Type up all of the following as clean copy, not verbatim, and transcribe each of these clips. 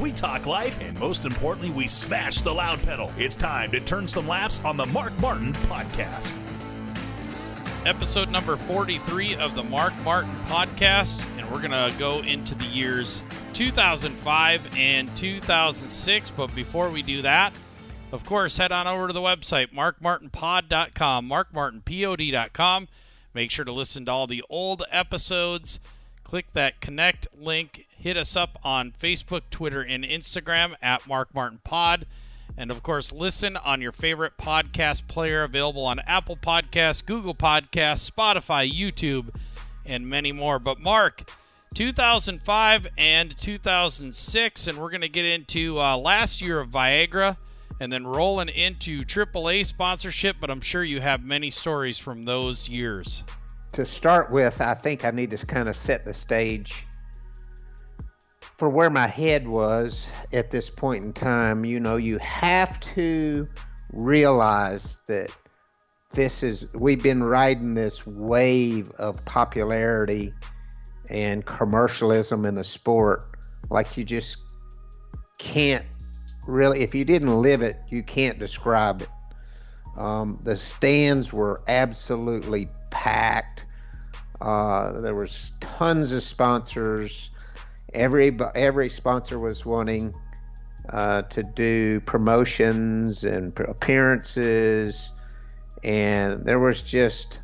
We talk life, and most importantly, we smash the loud pedal. It's time to turn some laps on the Mark Martin Podcast. Episode number 43 of the Mark Martin Podcast, and we're going to go into the years 2005 and 2006. But before we do that, of course, head on over to the website, markmartinpod.com, markmartinpod.com. Make sure to listen to all the old episodes. Click that connect link. Hit us up on Facebook, Twitter, and Instagram at markmartinpod. And, of course, listen on your favorite podcast player, available on Apple Podcasts, Google Podcasts, Spotify, YouTube, and many more. But, Mark, 2005 and 2006, and we're going to get into last year of Viagra and then rolling into AAA sponsorship, but I'm sure you have many stories from those years. To start with, I think I need to kind of set the stage for where my head was at this point in time. You know, you have to realize that we've been riding this wave of popularity and commercialism in the sport like you just can't really, if you didn't live it, you can't describe it. The stands were absolutely packed. There was tons of sponsors. Every sponsor was wanting to do promotions and appearances, and there was just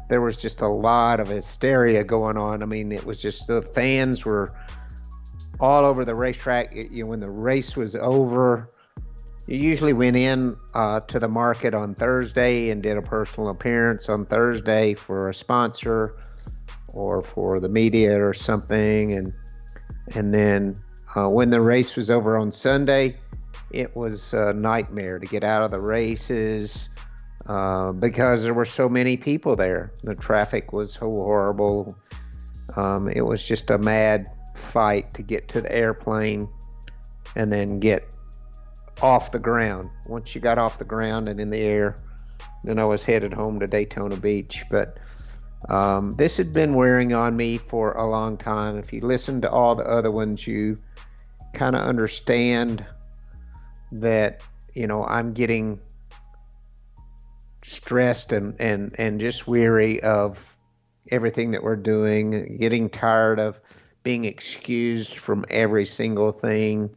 a lot of hysteria going on. I mean, it was just the fans were all over the racetrack. When the race was over, you usually went in to the market on Thursday and did a personal appearance on Thursday for a sponsor or for the media or something, and then when the race was over on Sunday, it was a nightmare to get out of the races because there were so many people there. The traffic was so horrible. It was just a mad fight to get to the airplane and then get off the ground. Once you got off the ground and in the air, then I was headed home to Daytona Beach. But this had been wearing on me for a long time. If you listen to all the other ones, you kind of understand that, you know, I'm getting stressed and just weary of everything that we're doing, getting tired of being excused from every single thing,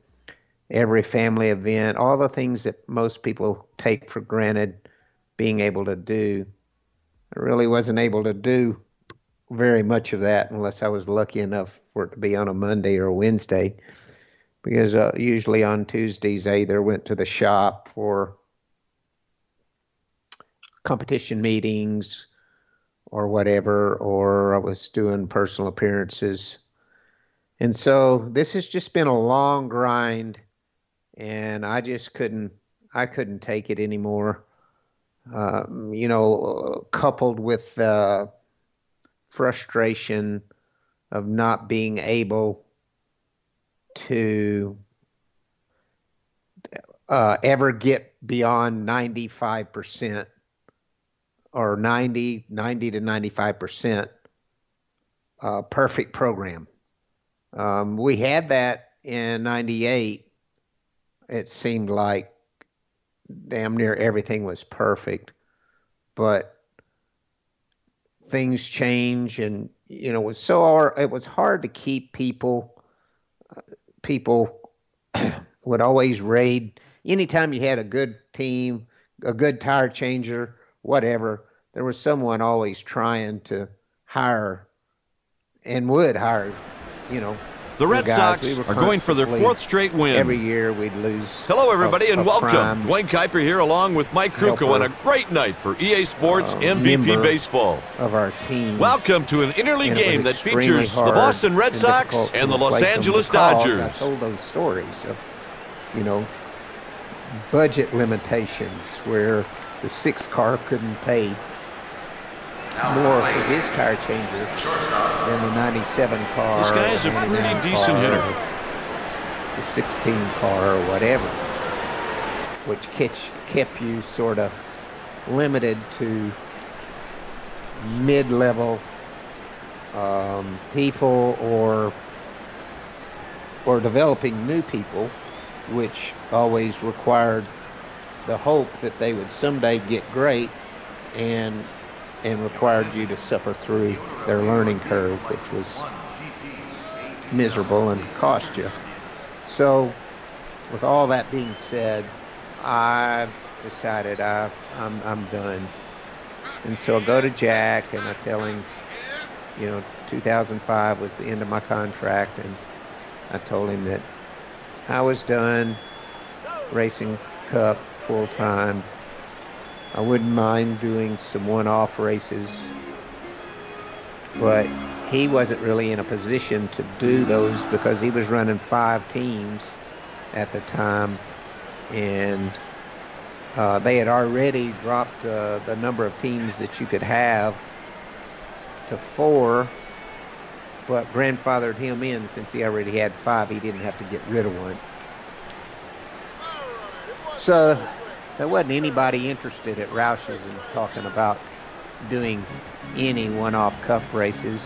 every family event, all the things that most people take for granted being able to do. I really wasn't able to do very much of that unless I was lucky enough for it to be on a Monday or a Wednesday, because usually on Tuesdays I either went to the shop for competition meetings or whatever, or I was doing personal appearances. And so this has just been a long grind, and I just couldn't take it anymore. Coupled with the frustration of not being able to ever get beyond 95% or 90 to 95% perfect program. We had that in 98. It seemed like damn near everything was perfect, but things change, and it was hard to keep people would always raid. Anytime you had a good team, a good tire changer, whatever, there was someone always trying to hire and would hire, The Red Sox are going for their fourth straight win. Every year we'd lose. Hello, everybody, and welcome. Dwayne Kuiper here along with Mike Krukow on a great night for EA Sports MVP Baseball. Of our team. Welcome to an interleague game that features the Boston Red Sox and the Los Angeles Dodgers. I told those stories of, budget limitations where the 6 car couldn't pay more for his tire changer than the 97 car. This guy's a pretty decent hitter. The 16 car or whatever, which kept you sort of limited to mid-level people or or developing new people, which always required the hope that they would someday get great, and required you to suffer through their learning curve, which was miserable and cost you. So with all that being said, I've decided I'm done. And so I go to Jack and I tell him, 2005 was the end of my contract, and I told him that I was done racing Cup full time. I wouldn't mind doing some one-off races, but he wasn't really in a position to do those because he was running 5 teams at the time, and they had already dropped the number of teams that you could have to 4, but grandfathered him in since he already had 5. He didn't have to get rid of one. So there wasn't anybody interested at Roush's in talking about doing any one-off Cup races.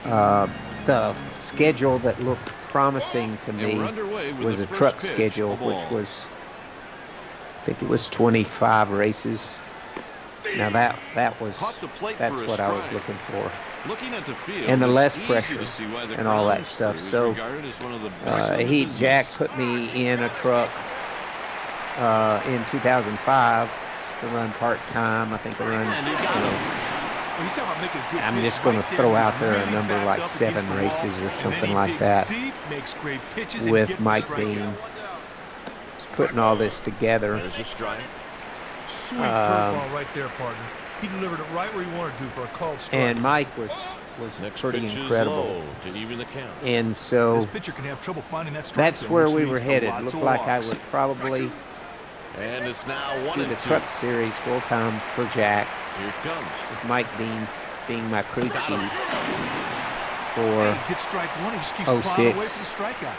The schedule that looked promising to me was a truck schedule, which was, I think it was 25 races. Now that's what I was looking for. And the less pressure and all that stuff. So Jack put me in a truck in 2005 to run part-time. I think I run, I'm just going to throw out there a number like 7 races or something like that with Mike Bean. Just putting all this together. Sweet curveball right there, partner. He delivered it right where he wanted to for a called strike. And Mike was pretty incredible. And so this pitcher can have trouble finding that strike that's where we were headed. Looked like I would probably do the truck series full time for Jack. Here it comes. With Mike Bean being my crew chief for gets strike 1, he just keeps plowing away for the strikeout.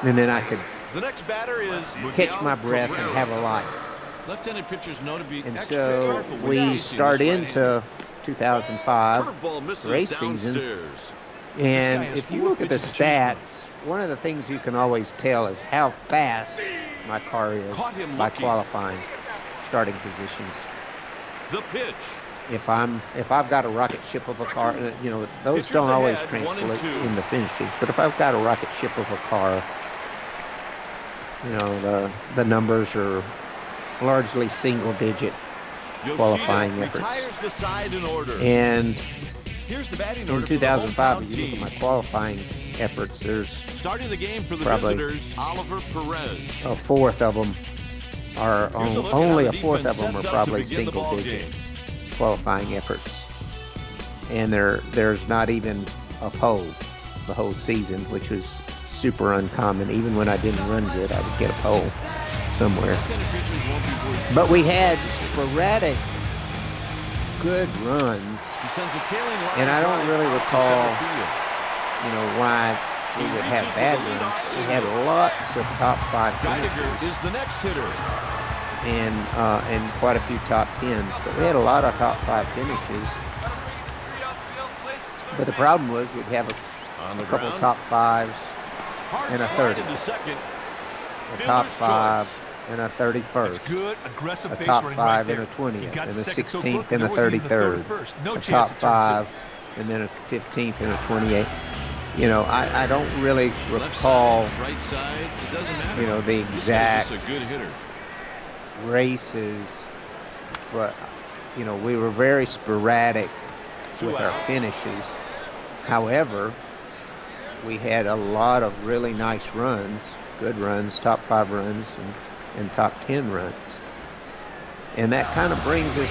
And then I could the next batter is catch my breath and have a life. Left-handed pitchers know to be and extra so careful we start into 2005 race season. And if you look at the stats, one of the things you can always tell is how fast my car is by qualifying starting positions. The pitch. If I've got a rocket ship of a car, those don't always translate in the finishes. But if I've got a rocket ship of a car, the numbers are largely single-digit qualifying efforts. And in 2005, if you look at my qualifying efforts, there's starting the game for the probably visitors, Oliver Perez. a fourth of them are only a fourth of them are probably single-digit qualifying efforts, and there's not even a pole the whole season, which was super uncommon. Even when I didn't run good, I would get a pole somewhere. But we had sporadic good runs, and I don't really recall, why we would have bad runs. We had lots of top 5 finishes and quite a few top 10s, but we had a lot of top 5 finishes. But the problem was we'd have a couple of top 5s and a 30, a top 5 and a 31st, a top 5 and a 20th, and a 16th and a 33rd, a top 5 and then a 15th and a 28th. I don't really recall, the exact races, but, we were very sporadic with our finishes. However, we had a lot of really nice runs, good runs, top 5 runs, and top 10 runs. And that kind of brings us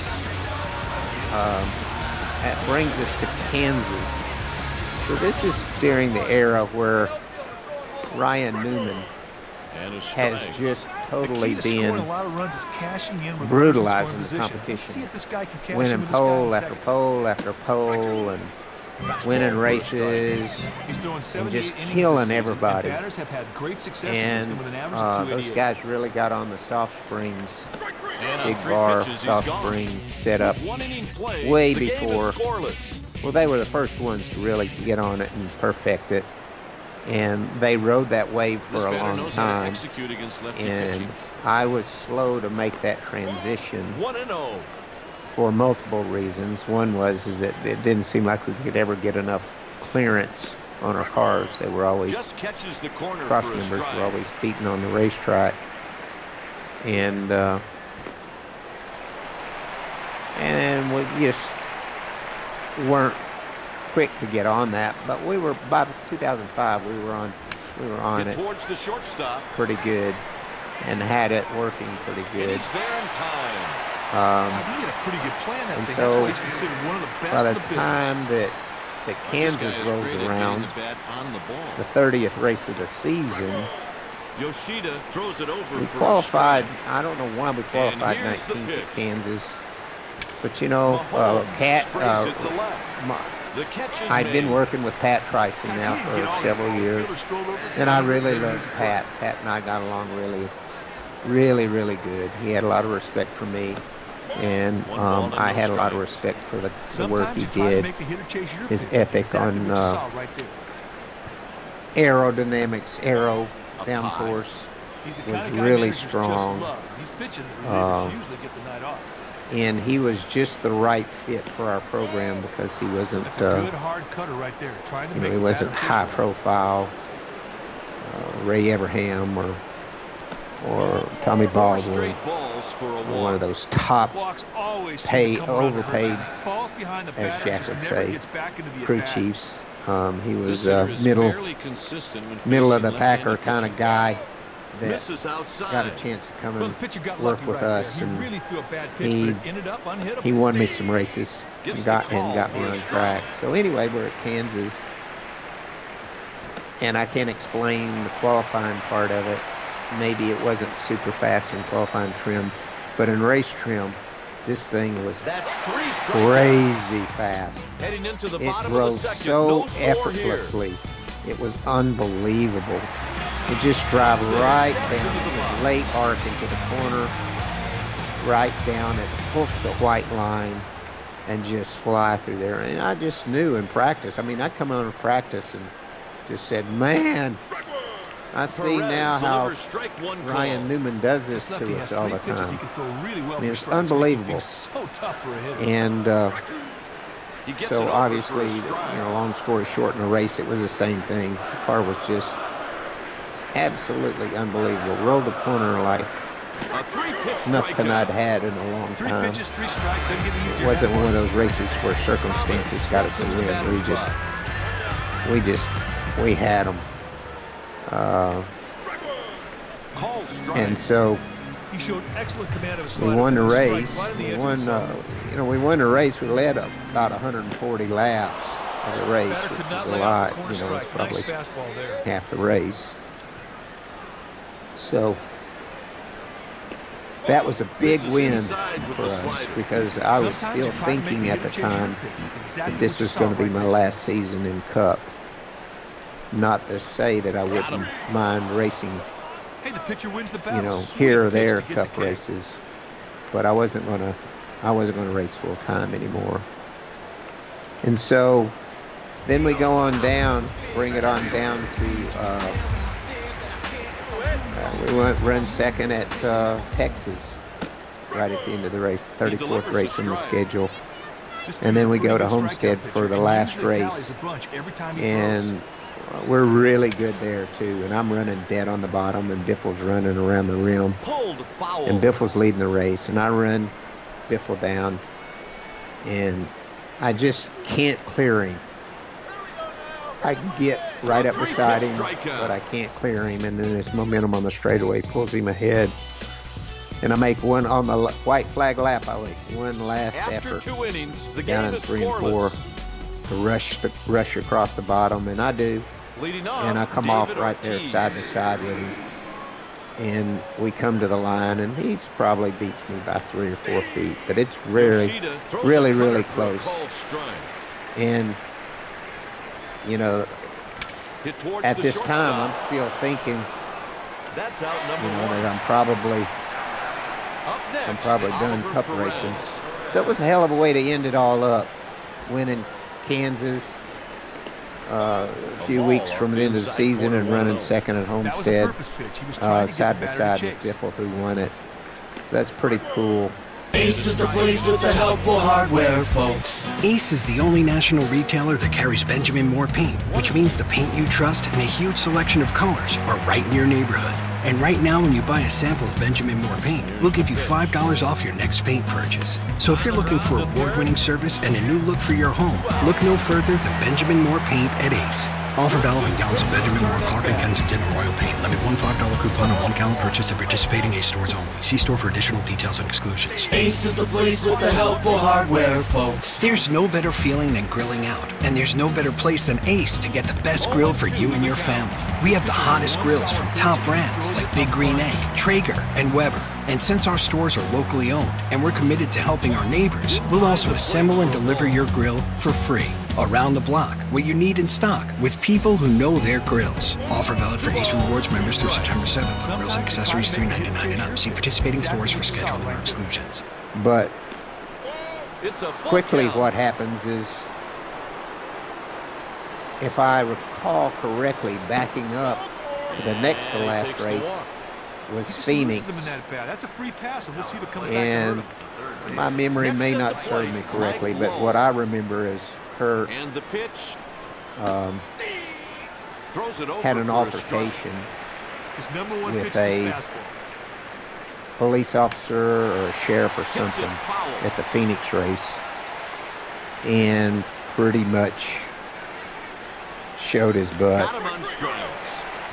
to Kansas. So this is during the era where Ryan Newman has just totally been brutalizing the competition, winning pole after pole after pole, and winning races, and just killing everybody. And those guys really got on the soft springs, big bar soft spring setup way before Well, they were the first ones to really get on it and perfect it. And they rode that wave for a long time. And I was slow to make that transition 1-0. for multiple reasons. One was that it didn't seem like we could ever get enough clearance on our cars. They were always, just catches the corner cross for a members strike. were always beaten on the racetrack. And we just weren't quick to get on that. But we were, by 2005, we were on it towards the shortstop. pretty good and had it working pretty good. He's there in time. He had a pretty good plan, that And thing. so, That's why he's considered one of the best by the in the business. time that Kansas rolls around, the 30th race of the season, Yoshida throws it over we for qualified. a strike. I don't know why we qualified here's the 19th pitch. at Kansas, but you know, Mahomes Pat. sprays it to left. The catch is I'd been made. working with Pat Tryson now for several years, and I really loved Pat. Pat and I got along really good. He had a lot of respect for me, and I had a lot of respect for the work he did. His ethic on aerodynamics, aero downforce was really strong. And he was just the right fit for our program because he wasn't, he wasn't high profile, Ray Abraham or Tommy Baldwin, or one of those top overpaid, as Jack would say, crew chiefs. He was a middle of the packer kind of guy that got a chance to come and work with us, and he won me some races and got me on track. So anyway, we're at Kansas, and I can't explain the qualifying part of it. Maybe it wasn't super fast in qualifying trim, but in race trim, this thing was crazy fast. It drove so effortlessly. It was unbelievable. It just drive right down, late arc into the corner, right down at hook the white line, and just fly through there. And I just knew in practice. I mean, I'd come on in practice and just said, man, I see now how Ryan Newman does this to us all the time. I mean, it's unbelievable. And so obviously, long story short, in a race, it was the same thing. The car was just absolutely unbelievable. Rolled the corner like nothing I'd had in a long time. It wasn't one of those races where circumstances got us a win. We had them. And so we won the race. We won the race. We led about 140 laps of the race, which is a lot. It's probably half the race. So that was a big win for us because I was still thinking at the time that this was going to be my last season in Cup. Not to say that I wouldn't mind racing, here or there Cup races, but I wasn't going to race full time anymore. And so then we go on down, bring it on down to we run second at Texas, right at the end of the race, 34th race in the schedule. And then we go to Homestead for the last race. And we're really good there, too. And I'm running dead on the bottom, and Biffle's running around the rim. And Biffle's leading the race. And I run Biffle down, and I just can't clear him. I can get right up beside him, but I can't clear him. And then this momentum on the straightaway pulls him ahead. And I make one on the white flag lap. I make one last effort down in 3 and 4 to rush across the bottom, and I do. And I come off right there side to side with him. And we come to the line, and he's probably beats me by 3 or 4 feet, but it's really close. And at this time, I'm still thinking, that I'm probably done Cup racing. So it was a hell of a way to end it all up, winning Kansas a few weeks from the end of the season and running second at Homestead, side by side with Biffle, who won it. So that's pretty cool. Ace is the place with the helpful hardware, folks. Ace is the only national retailer that carries Benjamin Moore paint, which means the paint you trust and a huge selection of colors are right in your neighborhood. And right now, when you buy a sample of Benjamin Moore paint, we'll give you $5 off your next paint purchase. So if you're looking for award-winning service and a new look for your home, look no further than Benjamin Moore paint at Ace. Offer valid on gallons of Benjamin Moore, Clark & Kensington, and Royal Paint. Limit one $5 coupon on 1 gallon purchase at participating Ace stores only. See store for additional details and exclusions. Ace is the place with the helpful hardware, folks. There's no better feeling than grilling out, and there's no better place than Ace to get the best grill for you and your family. We have the hottest grills from top brands like Big Green Egg, Traeger, and Weber. And since our stores are locally owned and we're committed to helping our neighbors, we'll also assemble and deliver your grill for free. Around the block, what you need in stock, with people who know their grills. Offer valid for Ace Rewards members through September 7th. Grills and accessories $3.99 and up. See participating stores for scheduling or exclusions. But quickly what happens is, if I recall correctly, backing up to the next to last race was Phoenix, and my memory may not serve me correctly, but what I remember is Kurt had an altercation with a police officer or a sheriff or something at the Phoenix race, and pretty much showed his butt.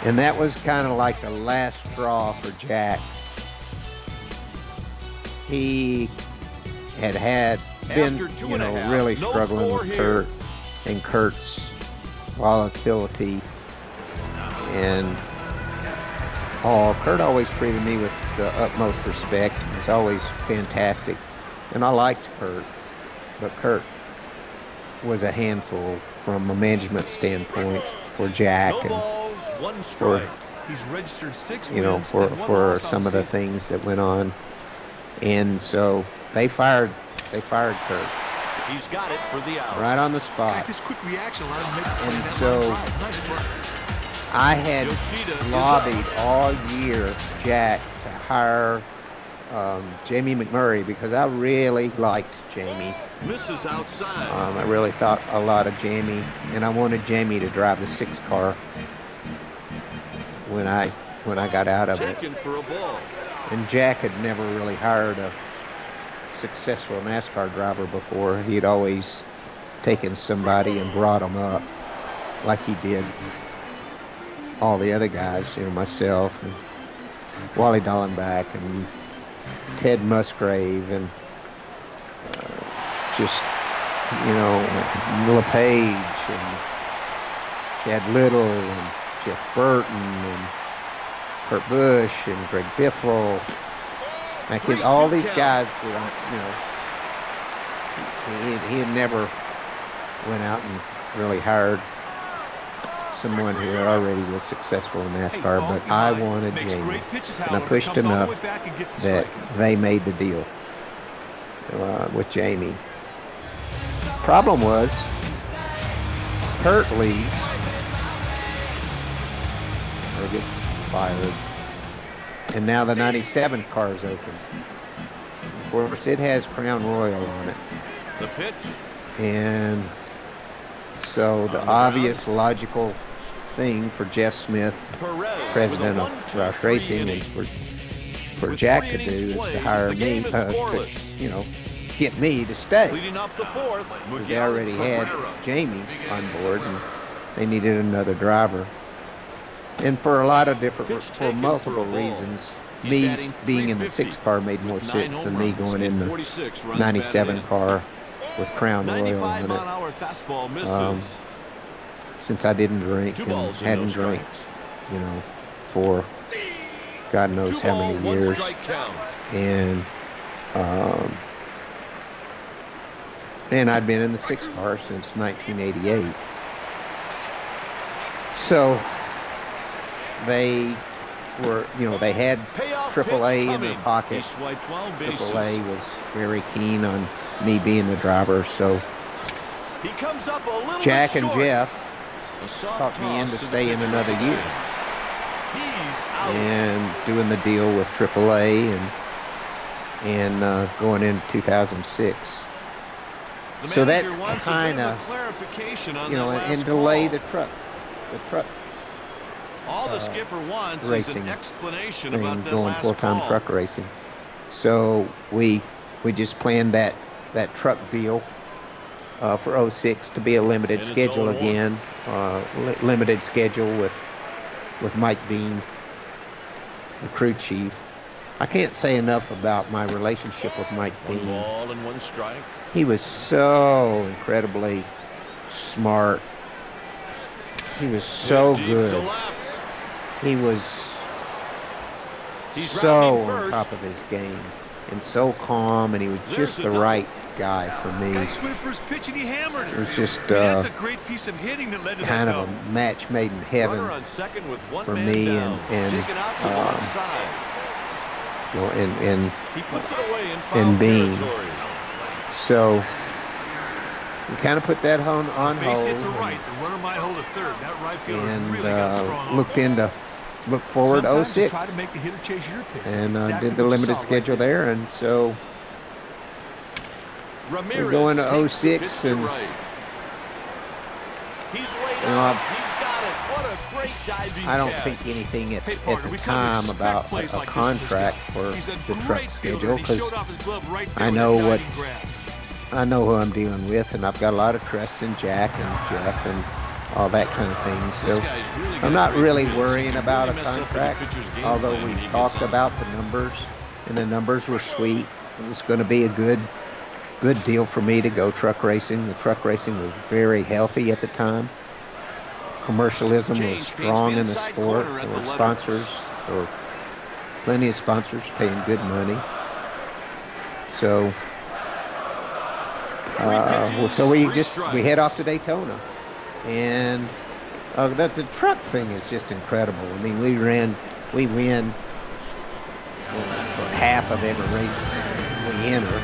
And that was kind of like the last straw for Jack. He had been, you know, really struggling with Kurt and Kurt's volatility. And Kurt always treated me with the utmost respect. He was always fantastic. And I liked Kurt, but Kurt was a handful from a management standpoint for Jack and for, you know, for some of the things that went on. And so they fired Kurt. He's got it for the out. Right on the spot. And so I had lobbied all year Jack to hire Jamie McMurray, because I really liked Jamie. Misses outside. I really thought a lot of Jamie, and I wanted Jamie to drive the 6 car when I got out of it. For a ball. And Jack had never really hired a successful NASCAR driver before. He'd always taken somebody and brought them up, like he did all the other guys, you know, myself and Wally Dallenbach and Ted Musgrave and just, you know, LePage and Chad Little and Jeff Burton and Kurt Busch and Greg Biffle. Like all these guys that, you know, he had never went out and really hired someone who already was successful in NASCAR, but I wanted Jamie, and I pushed enough that they made the deal with Jamie. Problem was, Kurt leaves or gets fired, and now the 97 car is open. Of course, it has Crown Royal on it. The pitch. And so the obvious, logical thing for Jeff Smith, president of Roush Racing, and for Jack to do is to hire me, to, you know, get me to stay. Because they already had Jamie on board, and they needed another driver. And for a lot of different, for multiple reasons, me being in the 6 car made more sense than me going in the 97 car with Crown Royal in it. Since I didn't drink and hadn't drank, you know, for God knows how many years. And I'd been in the 6 car since 1988. So they were, you know, they had AAA in their pocket. AAA was very keen on me being the driver, so He comes up a little Jack bit and short. Jeff talked me in to stay in another year. He's out. And doing the deal with AAA and going into 2006. So that's kind of, you know, and delay the truck all the skipper wants racing is an explanation thing, about that going last full-time call. truck racing. So we just planned that truck deal for 06 to be a limited schedule again, limited schedule with Mike Bean, the crew chief. I can't say enough about my relationship with Mike Bean. 1 ball and 1 strike. He was so incredibly smart. He was so good. He was so on top of his game and so calm, and he was just the right guy for me. It was just kind of a match made in heaven for me and Bean. So we kind of put that on hold and looked forward to 06 and did the limited schedule there, and so we go into 06 and I don't think anything at the time about a contract for the truck schedule, because I know who I'm dealing with, and I've got a lot of trust in Jack and Jeff and all that kind of thing. So I'm not really worrying about a contract, although we talked about the numbers, and the numbers were sweet. It was going to be a good deal for me to go truck racing. The truck racing was very healthy at the time. Commercialism was strong in the sport. There were sponsors, or plenty of sponsors paying good money. So we head off to Daytona, and the truck thing is just incredible. I mean, we win half of every race we enter.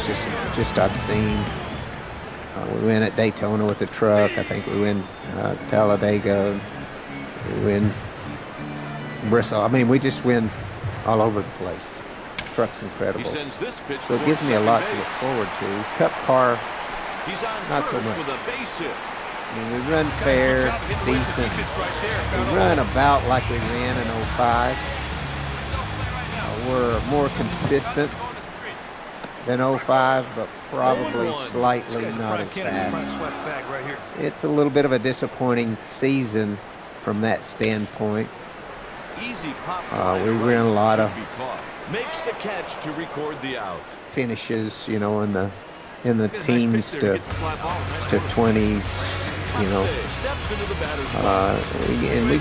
It's just obscene. We win at Daytona with the truck. I think we win Talladega. We win Bristol. I mean, we just win all over the place. The truck's incredible. So it gives me a lot to look forward to. Cup car, not so much. I mean, we run fair, decent. We run about like we ran in 05. We're more consistent than 05, but probably slightly not as fast. It's a little bit of a disappointing season from that standpoint. We ran a lot of makes the catch to record the out. Finishes, you know, in the teens to 20s, you know. And we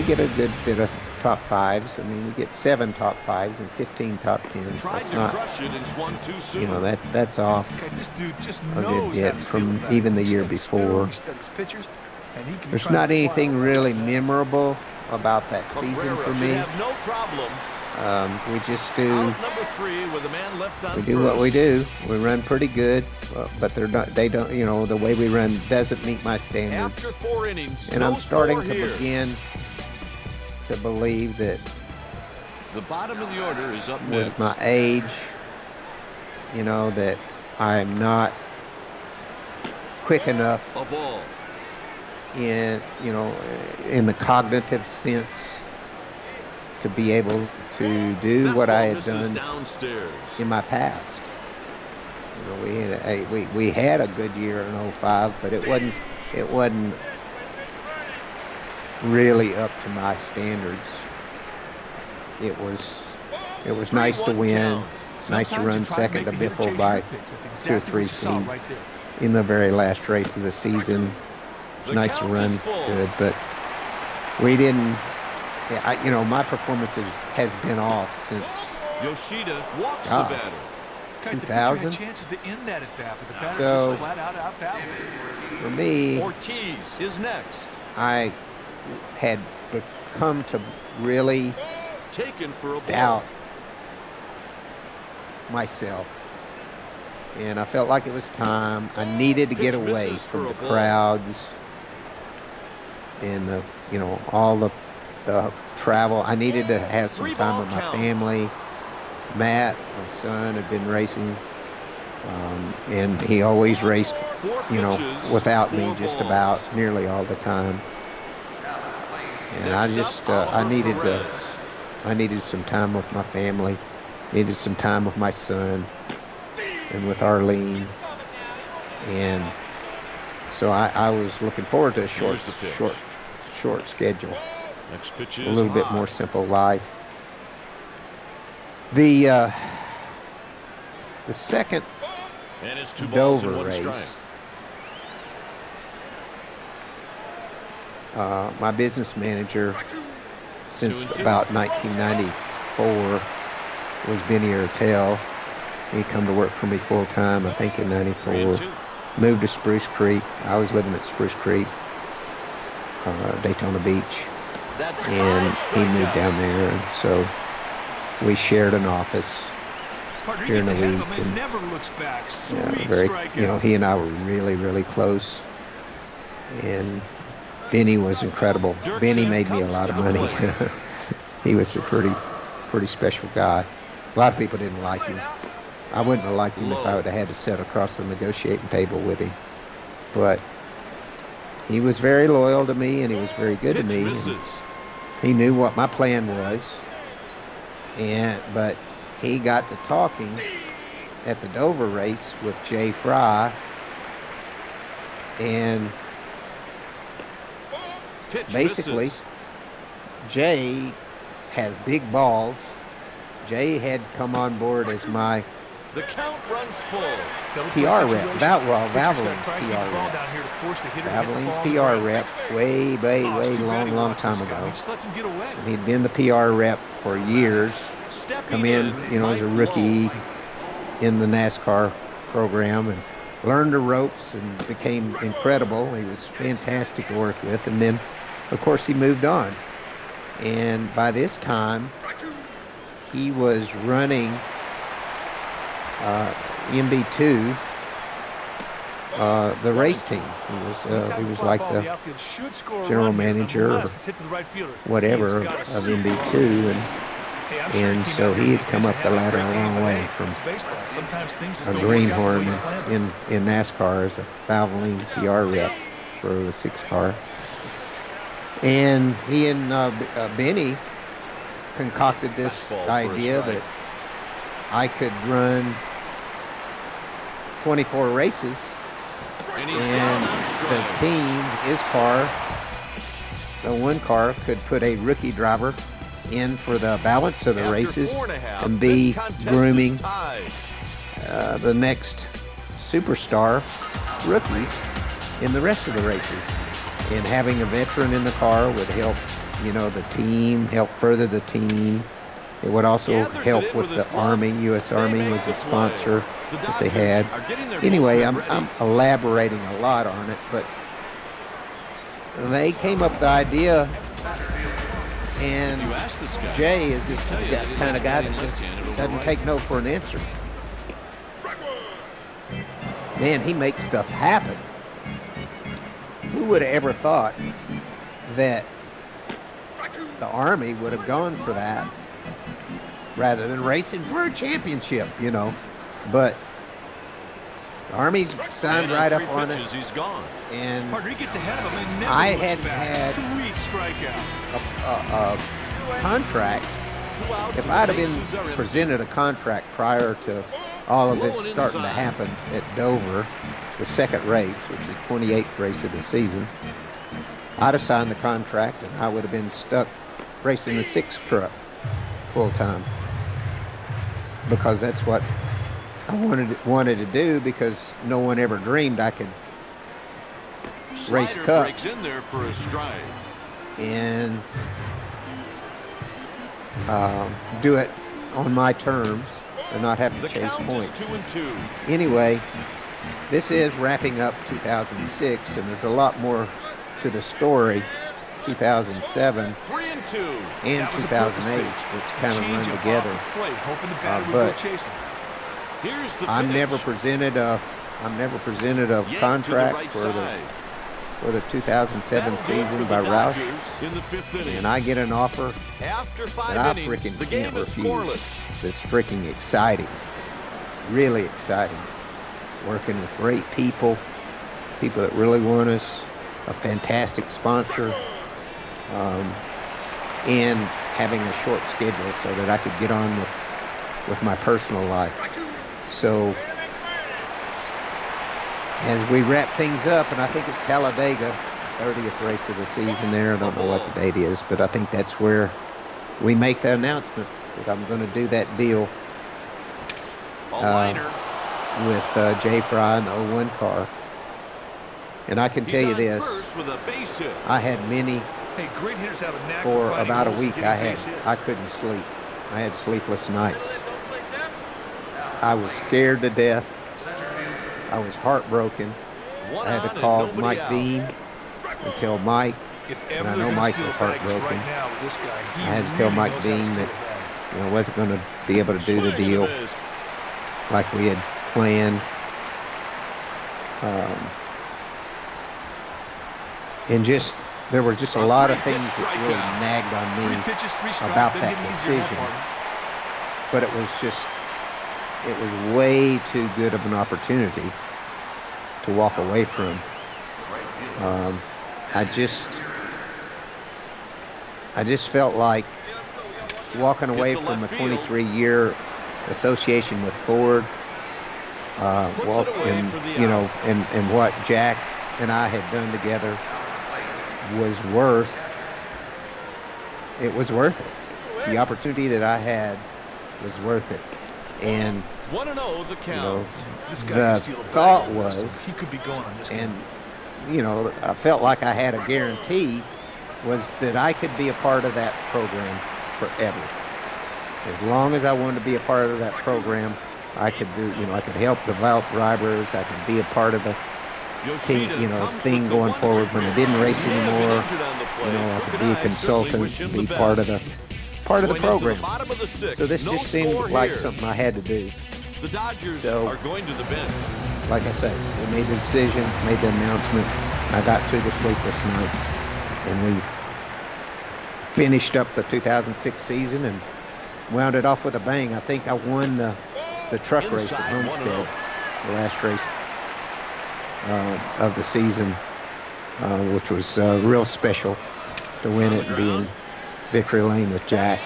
get a good bit of top fives. I mean, we get 7 top fives and 15 top 10s. That's not, you know, that's off a good bit from even the year before. There's not anything really memorable about that season for me. We just do what we do. We run pretty good, but they don't, you know, the way we run doesn't meet my standards. After 4 innings, and I'm starting to begin to believe that the bottom of the order is up with next. my age, you know, that I'm not quick enough in, you know, in the cognitive sense to be able to do what I had done in my past. You know, we had a good year in 05, but it wasn't really up to my standards. It was nice to win, nice to run second to Biffle by 2 or 3 feet in the very last race of the season. It's nice to run good, but we didn't. You know, my performance has been off since Yoshida walks the batter. 2000. So for me, Ortiz is next. I had become to really doubt myself and I felt like it was time. I needed to get away from the crowds and all the travel. I needed to have some time with my family. Matt, my son, had been racing, and he always raced, without me just about nearly all the time. And I needed some time with my family, needed some time with my son and with Arlene. And so I was looking forward to a short schedule, a little bit more simple life. The second Dover race, my business manager since about 1994 was Benny Ertel. He come to work for me full time, I think in 94. Moved to Spruce Creek. I was living at Spruce Creek, Daytona Beach, and he moved down there, and so we shared an office during the week. And he and I were really, really close. And Benny was incredible. Benny made me a lot of money. He was a pretty special guy. A lot of people didn't like him. I wouldn't have liked him if I would have had to sit across the negotiating table with him. But he was very loyal to me, and he was very good to me. He knew what my plan was. But he got to talking at the Dover race with Jay Fry, and basically Jay has big balls. Jay had come on board as my PR rep, Valvoline's PR rep, way long time ago. And he'd been the PR rep for years. Come in, as a rookie in the NASCAR program and learned the ropes and became incredible. He was fantastic to work with. And then, of course, he moved on. And by this time, he was running MB2, the race team. He was like the general manager or whatever of MB2, and so he had come up the ladder a long way from a greenhorn in NASCAR as a Valvoline PR rep for the 6-car. And he and Benny concocted this idea that I could run 24 races, and the team, his car, the one car, could put a rookie driver in for the balance of the races and be grooming the next superstar rookie in the rest of the races. And having a veteran in the car would help, the team, help further the team. It would also help with the Army. U.S. Army was a sponsor that they had. Anyway, I'm elaborating a lot on it, but they came up with the idea, and Jay is this kind of guy that just doesn't take no for an answer. Man, he makes stuff happen. Who would have ever thought that the Army would have gone for that rather than racing for a championship, But the Army's signed right up on it. And I hadn't had a contract. If I'd have been presented a contract prior to all of this starting to happen at Dover, the second race, which is the 28th race of the season, I'd have signed the contract, and I would have been stuck racing the 6 truck full time, because that's what I wanted to do, because no one ever dreamed I could race Cup and do it on my terms and not have to chase points. Anyway, this is wrapping up 2006, and there's a lot more to the story. 2007 and 2008, which kind of run together. But I'm never presented a contract for the 2007 season by Roush, and I get an offer that I freaking can't refuse. It's freaking exciting, really exciting. Working with great people that really want us, a fantastic sponsor, and having a short schedule so that I could get on with my personal life. So as we wrap things up, and I think it's Talladega, 30th race of the season there. I don't know what the date is, but I think that's where we make the announcement that I'm going to do that deal with Jay Fry in the 01 car. And I can tell you this, I had many, for about a week, I couldn't sleep. I had sleepless nights. I was scared to death. I was heartbroken. I had to call Mike Beam and tell Mike, and I know Mike was heartbroken. I had to tell Mike Beam that I wasn't going to be able to do the deal like we had planned. And just, there were just a lot of things that really nagged on me about that decision. But it was way too good of an opportunity to walk away from. I just felt like walking away from a 23-year association with Ford, and what Jack and I had done together was worth it. The opportunity that I had was worth it. And the thought was, he could be going on this, and I felt like I had a guarantee, was that I could be a part of that program forever. As long as I wanted to be a part of that program, I could do, I could help develop drivers. I could be a part of the team, thing going forward when I didn't race anymore. I could be a consultant, be part of the program. So this just seemed like something I had to do. The Dodgers are going to the bench. Like I said, we made the decision, made the announcement. I got through the sleepless nights, and we finished up the 2006 season and wound it off with a bang. I think I won the truck race at Homestead, the last race of the season, which was real special to win it and be in victory lane with Jack.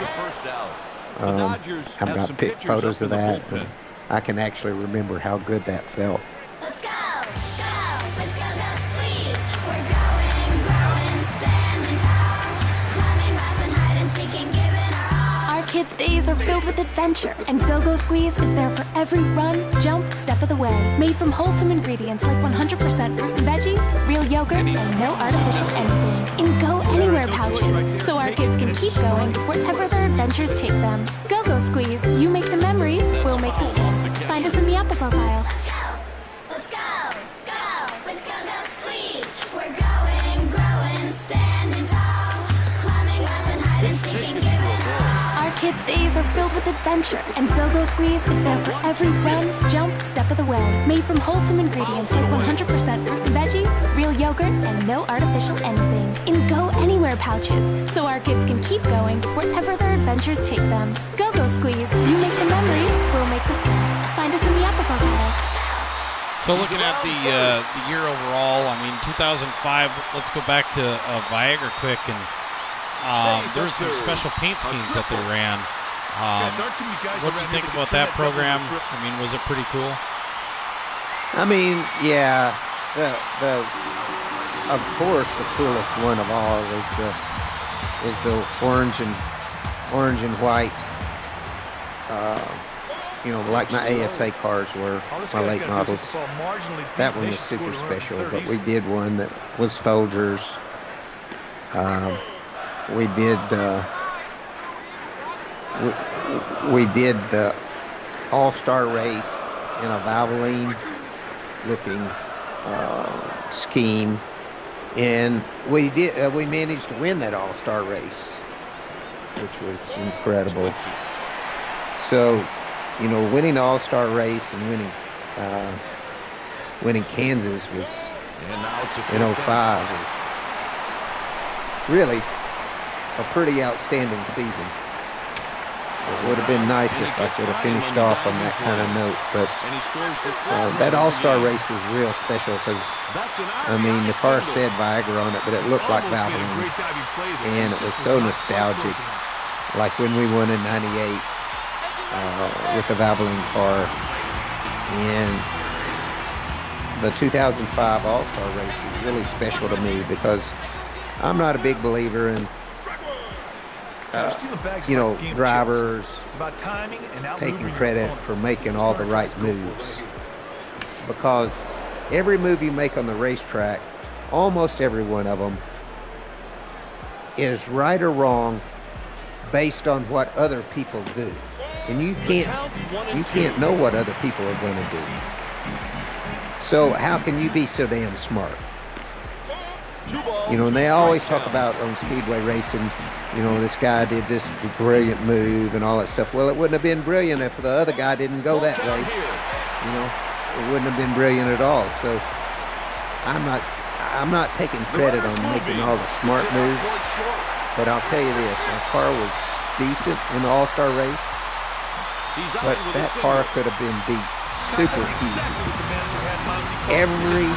I've got photos of that, and I can actually remember how good that felt. Let's go, let's go squeeze. We're going, growing, standing tall, climbing, laughing, hide and seeking, giving our all. Our kids' days are filled with adventure, and Go-Go Squeeze is there for every run, jump, step of the way. Made from wholesome ingredients like 100% fruit and veggies, real yogurt, and no artificial anything. In Go Anywhere pouches, so our kids can keep going wherever their adventures take them. Go-Go Squeeze, you make the memories, we'll make the snacks. Find us in the applesauce aisle. Let's go, with Go-Go Squeeze. We're going, growing, standing tall, climbing, laughing, hide and seeking, giving all. Our kids' days are filled with adventure, and Go-Go Squeeze is there for every run, jump, step of the way. Made from wholesome ingredients like 100% fruit and veggies, real yogurt, and no artificial anything. In Go Anywhere pouches, so our kids can keep going wherever their adventures take them. Go-Go Squeeze, you make the memories, we'll make the snacks. Find us in the applesauce aisle. So looking at the year overall, 2005, let's go back to Viagra quick, and there was some special paint schemes that they ran. What did you think about that program? Was it pretty cool? Yeah, of course, the coolest one of all is the orange and white. Like my ASA cars were, my late models. That one was super special, but we did one that was Folgers. We did the All-Star race in a Valvoline looking scheme, and we managed to win that All-Star race, which was incredible. So you know, winning the All-Star race and winning Kansas was in 05 was really a pretty outstanding season. It would have been nice if I could have finished off on that kind of note, but that All-Star race was real special because, I mean, the car said Viagra on it, but it looked like Valvoline, and it was so nostalgic, like when we won in '98 with the Valvoline car, and the 2005 All-Star race was really special to me because I'm not a big believer in you know, drivers taking credit for making all the right moves, because every move you make on the racetrack, almost every one of them, is right or wrong based on what other people do, and you can't know what other people are going to do. So how can you be so damn smart? You know, and they always talk about on speedway racing, you know, this guy did this brilliant move and all that stuff. Well, it wouldn't have been brilliant if the other guy didn't go that way. You know, it wouldn't have been brilliant at all. So I'm not taking credit on making all the smart moves, but I'll tell you this, my car was decent in the All-Star race, but that car could have been beat super easy. Every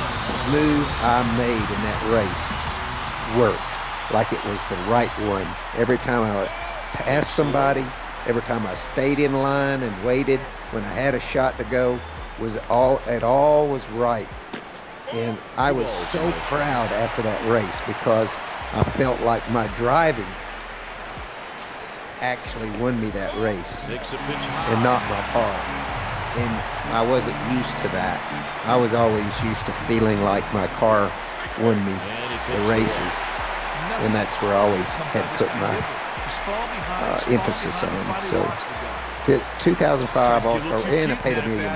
move I made in that race worked like it was the right one. Every time I passed somebody, every time I stayed in line and waited when I had a shot to go, it all was right. And I was so proud after that race because I felt like my driving actually won me that race and not my car. And I wasn't used to that. I was always used to feeling like my car won me the races, and that's where I always had put my emphasis on. So the 2005 All-Star, and I paid $1 million.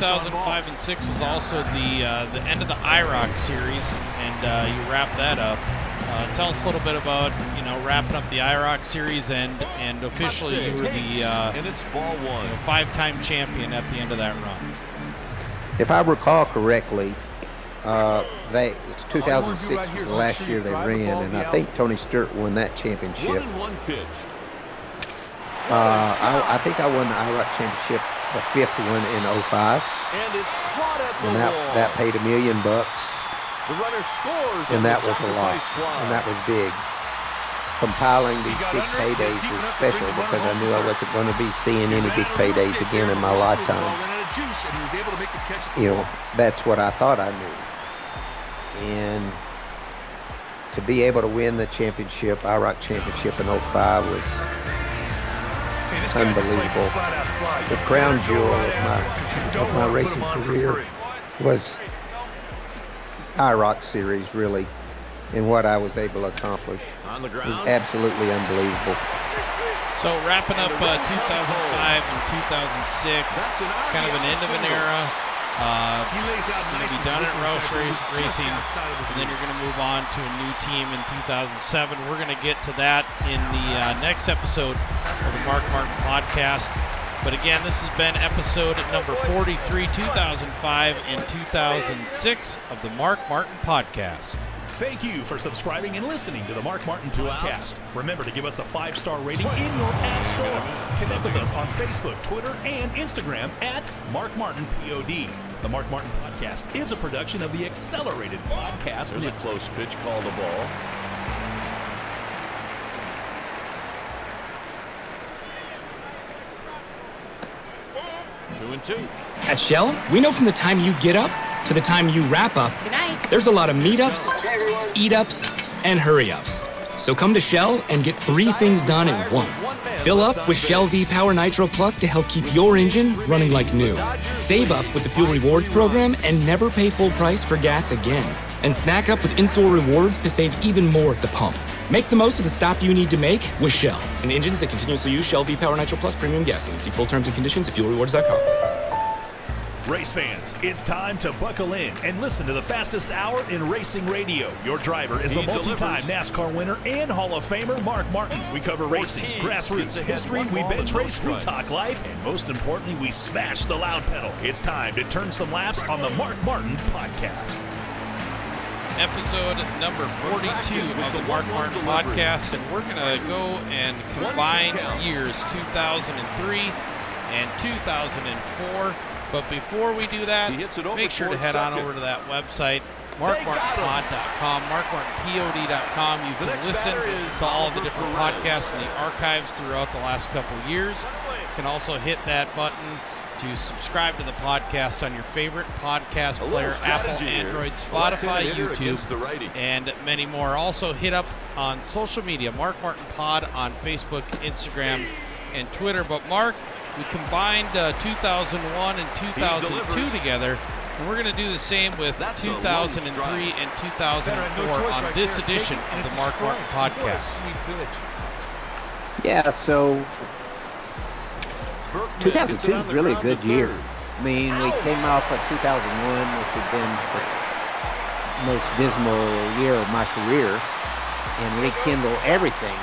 2005 and 6 was also the end of the IROC series, and you wrapped that up. Tell us a little bit about, you know, wrapping up the IROC series, and officially you were the 5-time champion at the end of that run. If I recall correctly, 2006 was the last year they ran, and I think Tony Stewart won that championship. I think I won the IROC championship, the 5th one in 05, and that paid $1 million. And that was a lot, and that was big. Compiling these big paydays was special because I knew I wasn't going to be seeing any big paydays again in my lifetime. You know, that's what I thought I knew. And to be able to win the championship, IROC championship in 05 was unbelievable. The crown jewel of my racing career was IROC series, really, and what I was able to accomplish was absolutely unbelievable. So wrapping up 2005 and 2006, kind of an end of an era. You're going to be done at Roush Racing, and then you're going to move on to a new team in 2007. We're going to get to that in the next episode of the Mark Martin Podcast. But again, this has been episode number 43, 2005 and 2006 of the Mark Martin Podcast. Thank you for subscribing and listening to the Mark Martin Podcast. Remember to give us a 5-star rating in your app store. Connect with us on Facebook, Twitter, and Instagram at Mark Martin POD. The Mark Martin Podcast is a production of the Accelerated Podcast Network. There's a close pitch called a ball. At Shell, we know from the time you get up to the time you wrap up, there's a lot of meetups, eat-ups, and hurry-ups. So come to Shell and get 3 things done at once. Fill up with Shell V-Power Nitro Plus to help keep your engine running like new. Save up with the Fuel Rewards program and never pay full price for gas again. And snack up with in-store rewards to save even more at the pump. Make the most of the stop you need to make with Shell. And engines that continuously use Shell V-Power Nitro Plus premium gasoline. See full terms and conditions at fuelrewards.com. Race fans, it's time to buckle in and listen to the fastest hour in racing radio. Your driver is a multi-time NASCAR winner and Hall of Famer, Mark Martin. We cover racing, grassroots, history, we bench race, we talk life, and most importantly, we smash the loud pedal. It's time to turn some laps on the Mark Martin Podcast. Episode number 42 of the Mark Martin Podcast, and we're going to go and combine years 2003 and 2004. But before we do that, make sure to head on over to that website, markmartinpod.com, markmartinpod.com. You can listen to all of the different podcasts in the archives throughout the last couple of years. You can also hit that button to subscribe to the podcast on your favorite podcast player, Apple, Android, Spotify, YouTube, and many more. Also hit up on social media, Mark Martin Pod on Facebook, Instagram, and Twitter. But Mark, we combined 2001 and 2002 together, and we're going to do the same with 2003 and 2004 on this edition of the Mark Martin Podcast. Yeah, so 2002 is really a good year. I mean, we came off of 2001, which had been the most dismal year of my career, and rekindle everything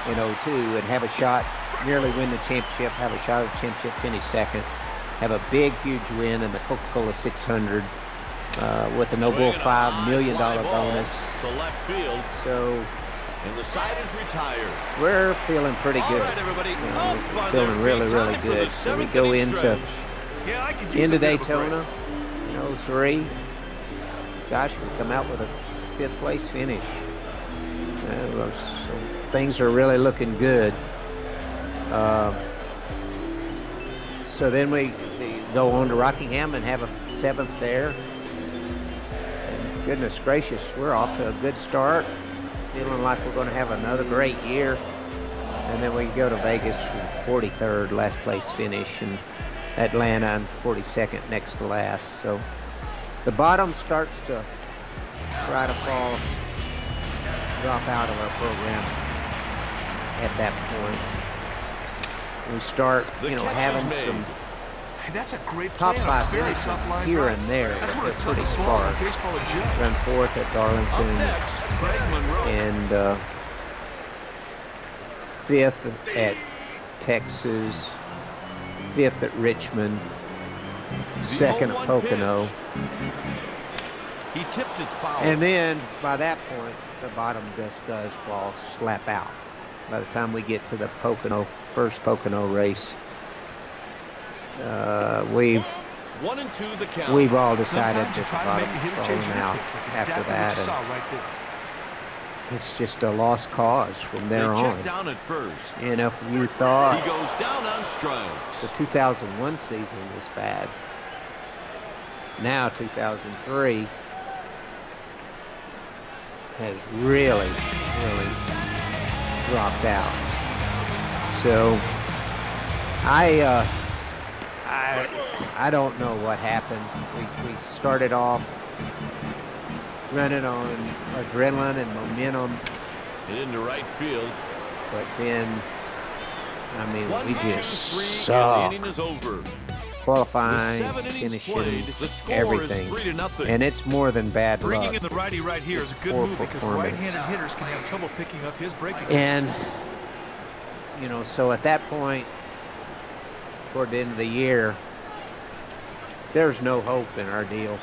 in 2002 and have a shot, nearly win the championship, have a shot at the championship, finish second, have a big, huge win in the Coca-Cola 600 with a Noble $5 million bonus. To left field. So, and the side is retired. We're feeling pretty good. All right, everybody, we're feeling really, really good. So we go into Daytona, 03. Gosh, we come out with a 5th place finish. So things are really looking good. So then we go on to Rockingham and have a 7th there. And goodness gracious, we're off to a good start. Feeling like we're going to have another great year. And then we go to Vegas for 43rd, last place finish, and Atlanta and 42nd, next to last. So the bottom starts to try to drop out of our program at that point. We start, having some top 5 finishes here and there, but they're pretty sparse. Run 4th at Darlington, and 5th at Texas, 5th at Richmond, 2nd at Pocono. He tipped it foul. And then by that point, the bottom just does fall slap out. By the time we get to the first Pocono race, we've all decided that the bottom's falling out after that, and it's just a lost cause from there on. Down at first. And if you thought he goes down on strikes, the 2001 season was bad, now 2003 has really dropped out. So I don't know what happened. We started off running on adrenaline and momentum. And into right field. But then, we just suck. Qualifying, finishing, everything. And it's more than bad luck. Bringing in the righty right here is a good move because right-handed hitters can have trouble picking up his breaking. And, so at that point, toward the end of the year, there's no hope in our deal.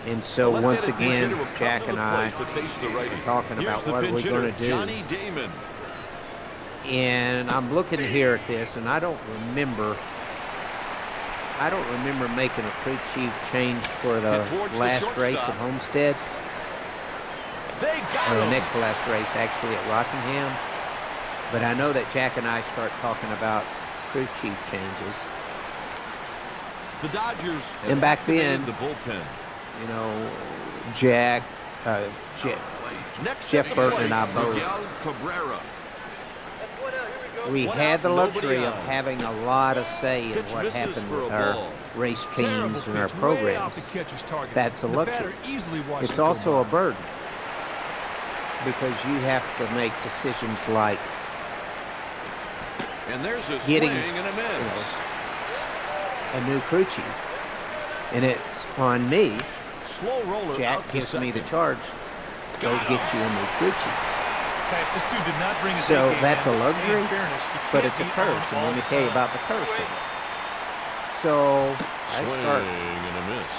And so once again, Jack and I are talking about what are we going to do. And I'm looking here at this, and I don't remember making a crew chief change for the last race at Homestead. Or the next to last race, actually, at Rockingham. But I know that Jack and I start talking about crew chief changes. The Dodgers. And back then, the bullpen. Jeff Burton and I both. We had the luxury of having a lot of say in what happened with our race teams and our programs. That's a luxury. It's also a burden because you have to make decisions like and there's a swing and a miss. a new crew chief. And it's on me. Slow roller. Jack gives me the charge. Go get you a new crew chief. Okay, this dude did not bring his So A-game that's a in. luxury, In fairness, you but can't it's a be curse. on And let me all tell you the about the time. curse. So I Swing start and a miss.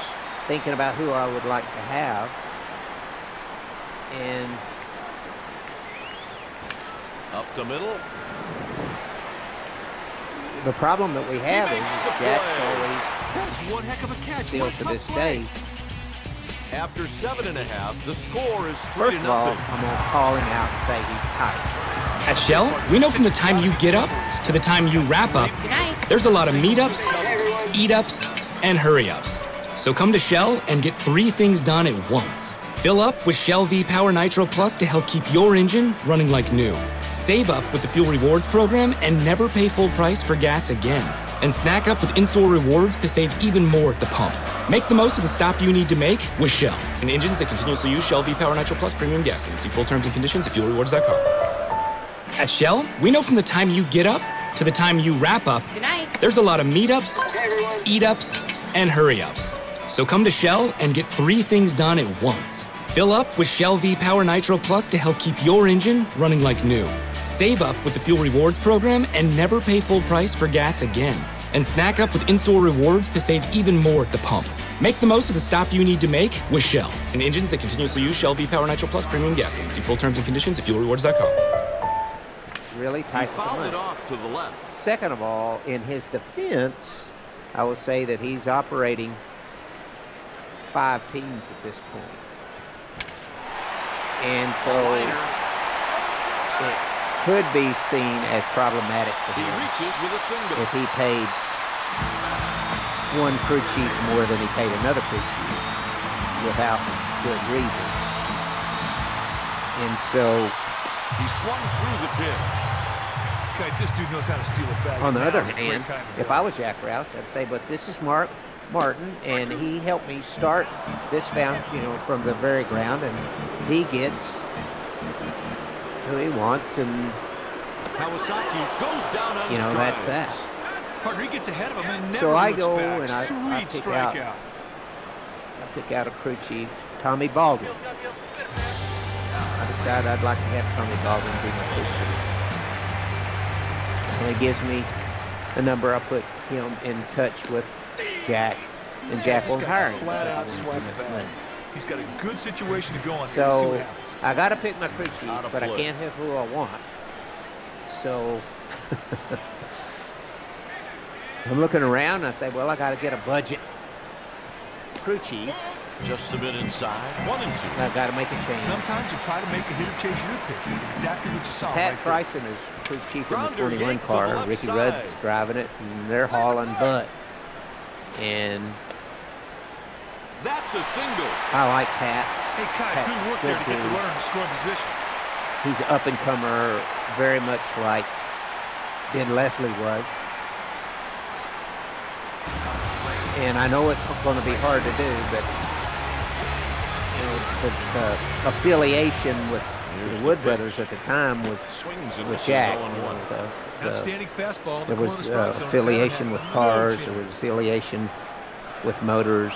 thinking about who I would like to have. And Up the middle. the problem that we have is makes the Jack's play. always, That's one heck of a catch. still What a to tough this play. day, After 7.5, the score is first 3-0. of all, I'm going to call him out and say he's tired. At Shell, we know from the time you get up to the time you wrap up, there's a lot of meetups, eat-ups, and hurry-ups. So come to Shell and get 3 things done at once. Fill up with Shell V-Power Nitro Plus to help keep your engine running like new. Save up with the Fuel Rewards program and never pay full price for gas again. And snack up with in-store rewards to save even more at the pump. Make the most of the stop you need to make with Shell and engines that continuously use Shell V-Power Nitro Plus premium gasoline. See full terms and conditions at fuelrewards.com. At Shell, we know from the time you get up to the time you wrap up, there's a lot of meetups, eat-ups, and hurry-ups. So come to Shell and get 3 things done at once. Fill up with Shell V-Power Nitro Plus to help keep your engine running like new. Save up with the Fuel Rewards program and never pay full price for gas again. And snack up with in-store rewards to save even more at the pump. Make the most of the stop you need to make with Shell and engines that continuously use Shell V-Power Nitro Plus premium gasoline. See full terms and conditions at fuelrewards.com. Really He tight with the fouled money. it off to the left. Second of all, in his defense, I would say that he's operating 5 teams at this point. And so it could be seen as problematic for He him reaches with a single. if he paid one crew chief more than he paid another crew chief without good reason. And so He swung through the pitch. Okay, this dude knows how to steal a bag. on the other Now's a great hand, time to if go. I was Jack Roush, I'd say, but this is Mark Martin, and he helped me start this from the very ground, and he gets who he wants, and Kawasaki goes down on strikes. that's that. Partner, he gets ahead of him and never So I looks go back. and I Sweet pick out. strikeout. I pick out a crew chief, Tommy Baldwin. I decide I'd like to have Tommy Baldwin be my crew chief. And he gives me the number. I put him in touch with Jack, and Jack This won't guy hire him. flat out swipe the bag. He's got a good situation to go on here. Let's see what So happens. I got to pick my crew chief, Not a but I flip. can't have who I want. So I'm looking around, and I say, well, I got to get a budget crew chief. Just a bit inside. 1 and 2. I've got to make a change. Sometimes you try to make a hitter chase your pitch. That's exactly what you saw Pat right Bryson is crew chief in the Grounder 21 yanked to the car. left Ricky side. Rudd's driving it, and they're hauling butt. And That's a single. I like Pat. there. Hey, Kai, Pat, good work there to get the good runner in the scoring position. He's an up-and-comer, very much like Ben Leslie was. And I know it's going to be hard to do, but the affiliation with the Wood Brothers at the time was Swings and with misses Jack. 0-1. Outstanding fastball. There was affiliation with cars. There was affiliation with motors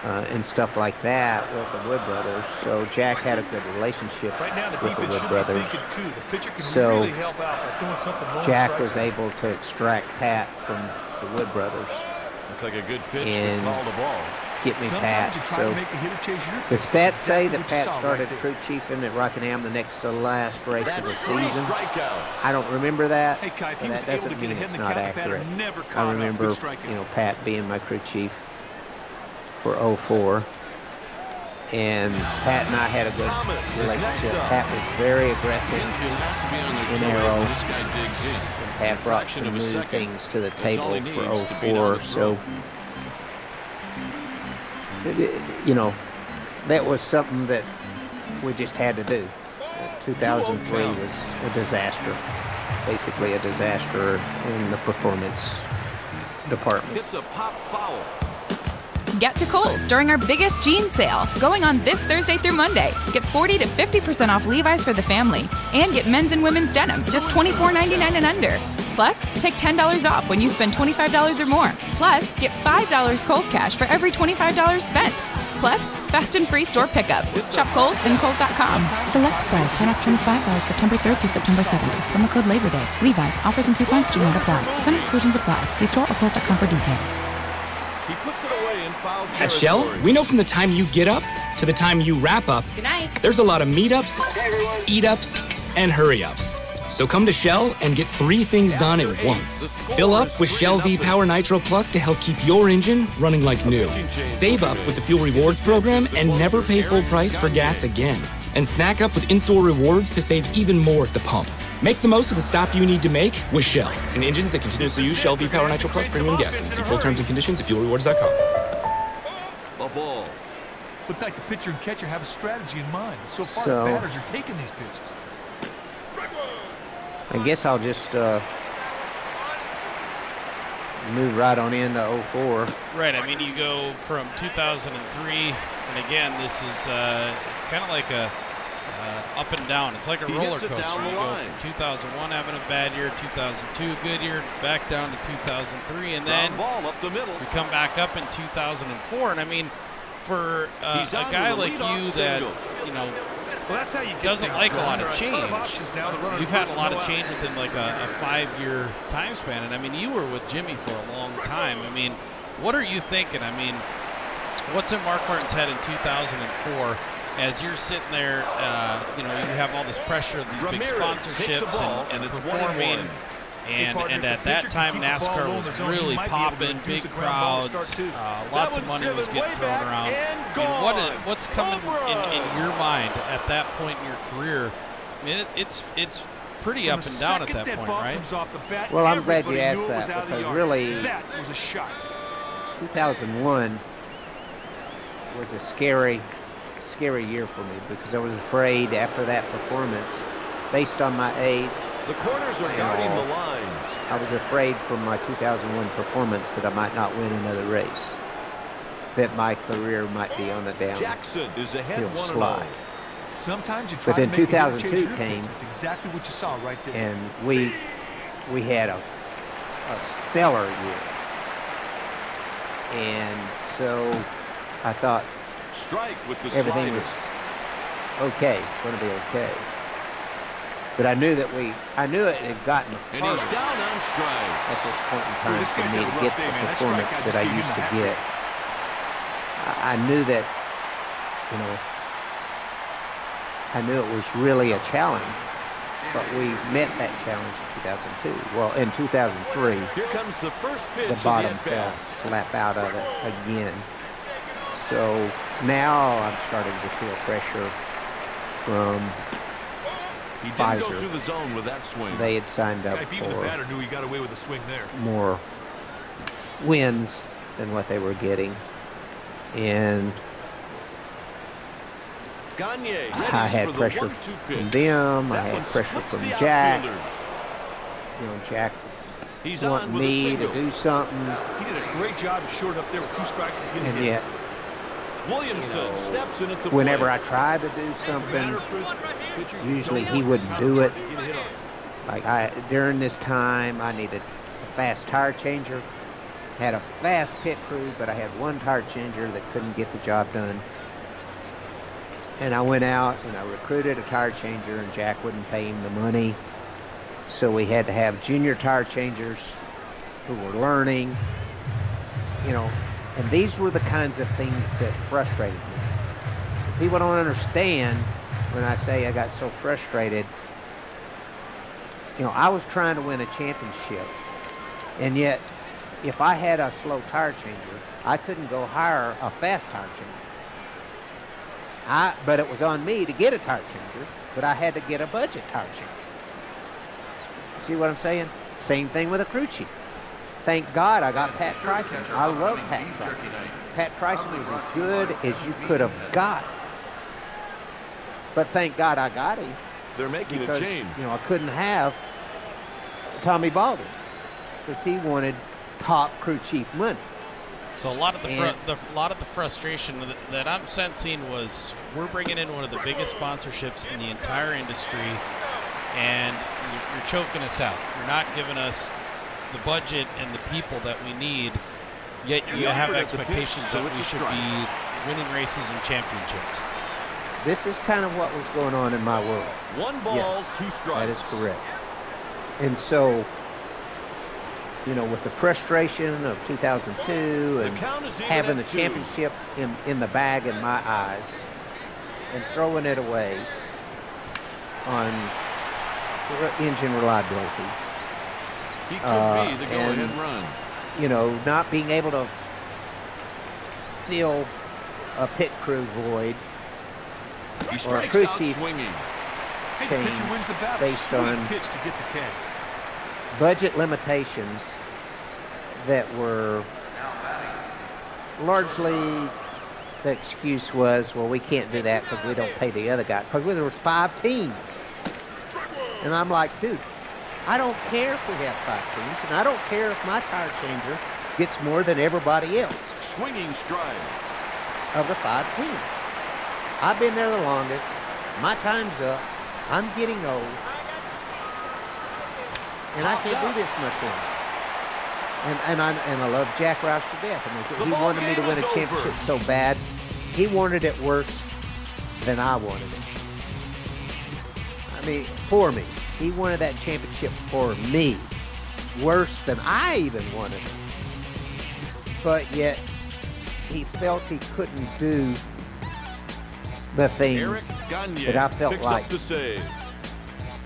and stuff like that with the Wood Brothers. So Jack had a good relationship Right now, the with the defense Wood should Brothers. be thinking, too. The pitcher can So really help out by throwing something low. Jack was able to extract Pat from the Wood Brothers, Looked like a good pitch And- to call the ball. get me Sometimes you Pat. try So to make a hitter chase your the pitch. stats say Exactly that what you Pat saw started right crew there. chiefing at Rockingham the next to last race of That's the 3 season. strikeouts. I don't remember that, Hey, Kai, if he but was that able to doesn't get mean ahead it's in the not count, the batter accurate. never caught I up. remember, Good strikeout. Pat being my crew chief for 04. And Pat and I had a good Thomas is relationship. next up. Pat was very aggressive. Infield has to be on their In toes Arrow. when this guy digs in. Pat brought fraction some of a new second. things to the That's all table he needs for to beat 04. on the So, that was something that we just had to do. 2003 was a disaster. Basically a disaster in the performance department. It's a pop foul. Get to Kohl's during our biggest jean sale, going on this Thursday through Monday. Get 40 to 50% off Levi's for the family, and get men's and women's denim, just $24.99 and under. Plus, take $10 off when you spend $25 or more. Plus, get $5 Kohl's Cash for every $25 spent. Plus, fast and free store pickup. Shop Kohl's and Kohl's.com. Select styles 10 off 25 valid September 3rd through September 7th. Promo code Labor Day. Levi's offers and coupons do not apply. Some exclusions apply. See store or Kohl's.com for details. He puts it away in foul territory. At Shell, we know from the time you get up to the time you wrap up, Good night. there's a lot of meetups, eat-ups, and hurry-ups. So come to Shell and get 3 things done at once. Fill up with Shell V Power Nitro Plus to help keep your engine running like new. Save up with the Fuel Rewards program and never pay full price for gas again. And snack up with in-store rewards to save even more at the pump. Make the most of the stop you need to make with Shell and engines that continuously use Shell V Power Nitro Plus premium gas. See full terms and conditions at fuelrewards.com. The ball. Looked like the pitcher and catcher have a strategy in mind. So far, So- the batters are taking these pitches. I guess I'll just move right on into 04. Right. I mean, you go from 2003, and again, this is it's kind of like a up and down. It's like a roller coaster. You go from 2001 having a bad year, 2002 good year, back down to 2003, and then ball up the middle. we come back up in 2004. And I mean, for a guy like you that Well, that's how you get doesn't things like a going. lot There of are a ton change. options now. The runner You've had a first, lot no of out. change within like a 5-year time span, and I mean, you were with Jimmy for a long time. I mean, what are you thinking? I mean, what's in Mark Martin's head in 2004 as you're sitting there? You have all this pressure of these big sponsorships and it's performing. 1-1. And at that time, NASCAR was really popping, big crowds, lots of money was getting thrown around. I mean, what's coming in your mind at that point in your career? I mean, it's pretty up and down at that point, right? Well, I'm glad you asked that, because really, that was a shot. 2001 was a scary year for me, because I was afraid after that performance, based on my age. The corners are guarding the lines. I was afraid from my 2001 performance that I might not win another race, that my career might be on the downhill Jackson is ahead 1-0. slide. Sometimes you try But then to make it 2002 change your came, picks. That's exactly what you saw right there. and we had a stellar year, and so I thought Strike with the everything slider. was okay, going to be okay. But I knew it had gotten And harder he's down on strike. at this point in time This for guy's me had a to rough get day, the man. That performance strikeout that just I gave him used a to hat get. I knew that, I knew it was really a challenge, but we met that challenge in 2002. Well, in 2003, Here comes the first pitch. the bottom fell slap out of it again. So now I'm starting to feel pressure from He didn't go Pfizer. through the zone with that swing. They had signed up Even the for batter knew he got away with a swing there. more wins than what they were getting, and Gagne I had pressure from them. I had pressure from Jack. Jack He's wanting on with a me to single. do something, He did a great job of shorting up there with 2 strikes and getting and hit. yet, Williamson steps in at the whenever I plate. tried to do As a something, batter approaches the pitcher, you usually don't he want wouldn't to do it. get a hit on it. like during this time, I needed a fast tire changer. Had a fast pit crew, but I had one tire changer that couldn't get the job done. And I went out and I recruited a tire changer, and Jack wouldn't pay him the money. So we had to have junior tire changers who were learning, and these were the kinds of things that frustrated me. People don't understand when I say I got so frustrated. I was trying to win a championship, and yet if I had a slow tire changer, I couldn't go hire a fast tire changer. But it was on me to get a tire changer, but I had to get a budget tire changer. See what I'm saying? Same thing with a crew chief. Thank God I got Pat Tryson. I love Pat Tryson. Pat Tryson was as good as you could have got. But thank God I got him. They're making because, a change. I couldn't have Tommy Baldwin because he wanted top crew chief money. So a lot of the frustration that I'm sensing was we're bringing in one of the biggest sponsorships in the entire industry, and you're choking us out. You're not giving us the budget and the people that we need, yet you have expectations that we should be winning races and championships. This is kind of what was going on in my world. 1 ball, 2 strikes. That is correct. And so, with the frustration of 2002 and having the championship in the bag in my eyes and throwing it away on engine reliability. He could be the go-ahead run. Not being able to fill a pit crew void or a crew chief swinging. change based on pitch to get the catch. Budget limitations that were largely, the excuse was, well, we can't do that because we don't pay the other guy. Because there was 5 teams. And I'm like, dude, I don't care if we have 5 teams, and I don't care if my tire changer gets more than everybody else. Swinging stride. Of the 5 teams. I've been there the longest. My time's up. I'm getting old. And I can't do this much longer. And I love Jack Roush to death. I mean, he wanted me to win a championship so bad. He wanted it worse than I wanted it. I mean, for me. He wanted that championship for me. Worse than I even wanted it. But yet, he felt he couldn't do the things that I felt like